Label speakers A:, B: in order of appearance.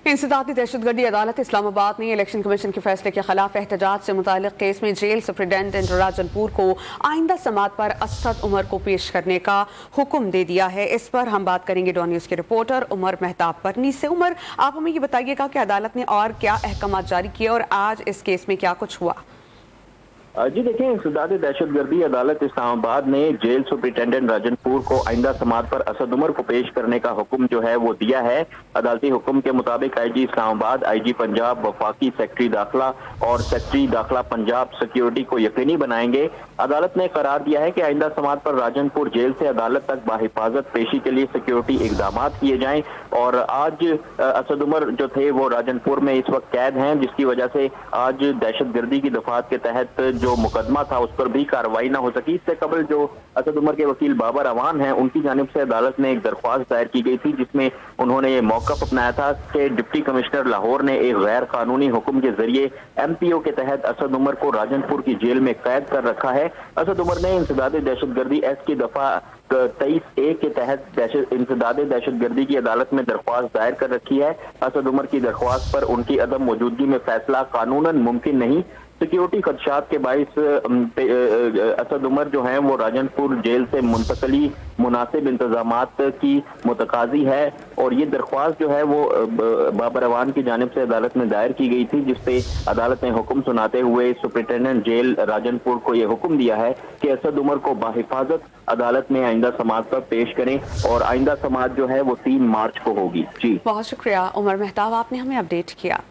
A: इंसदादी दहशतगर्दी अदालत इस्लामाबाद ने इलेक्शन कमीशन के फैसले के खिलाफ एहतजाज से मुताल्लिक केस में जेल सुप्रिटेंडेंट राजनपुर को आइंदा समात पर असद उमर को पेश करने का हुक्म दे दिया है। इस पर हम बात करेंगे डॉन न्यूज़ के रिपोर्टर उमर मेहताब परनी से। उमर, आप हमें ये बताइएगा कि अदालत ने और क्या अहकाम जारी किए और आज इस केस में क्या कुछ हुआ?
B: जी देखिए, इंसदादी दहशतगर्दी अदालत इस्लामाबाद ने जेल सुप्रिटेंडेंट राजनपुर को आइंदा समात पर असद उमर को पेश करने का हुक्म जो है वो दिया है। अदालती हुक्म के मुताबिक आईजी इस्लामाबाद, आईजी पंजाब, वफाकी सेक्रेटरी दाखिला और सेक्रेटरी दाखिला पंजाब सिक्योरिटी को यकीनी बनाएंगे। अदालत ने करार दिया है कि आइंदा समात पर राजनपुर जेल से अदालत तक बाहिफाजत पेशी के लिए सिक्योरिटी इकदाम किए जाएं। और आज असद उमर जो थे वो राजनपुर में इस वक्त कैद हैं, जिसकी वजह से आज दहशतगर्दी की दफात के तहत जो मुकदमा था उस पर भी कार्रवाई न हो सकी। इससे कबल जो असद उमर के वकील बाबर अवान हैं, उनकी जानिब से अदालत में एक दरख्वास्त दायर की गई थी, जिसमें उन्होंने ये मौक़िफ़ अपनाया था कि डिप्टी कमिश्नर लाहौर ने एक गैर कानूनी हुक्म के जरिए MPO के तहत असद उमर को राजनपुर की जेल में कैद कर रखा है। असद उमर ने इंसदादी दहशतगर्दी एक्ट की दफा 23A के तहत इंसदादी दहशतगर्दी की अदालत में दरख्वास्त दायर कर रखी है। असद उमर की दरख्वास्त पर उनकी अदम मौजूदगी में फैसला कानूनन मुमकिन नहीं। सिक्योरिटी खदशात के बाइस असद उमर जो हैं वो राजनपुर जेल से मुंतकली मुनासिब इंतजामात की मुतकाजी है। और ये दरख्वास्त जो है वो बाबर अवान की जानिब से अदालत में दायर की गई थी, जिसपे अदालत ने हुक्म सुनाते हुए सुप्रिटेंडेंट जेल राजनपुर को ये हुक्म दिया है कि असद उमर को बाहिफाजत अदालत में आइंदा समात पर पेश करें। और आइंदा समात जो है वो 3 मार्च को होगी। जी
A: बहुत शुक्रिया उमर मेहताब, आपने हमें अपडेट किया।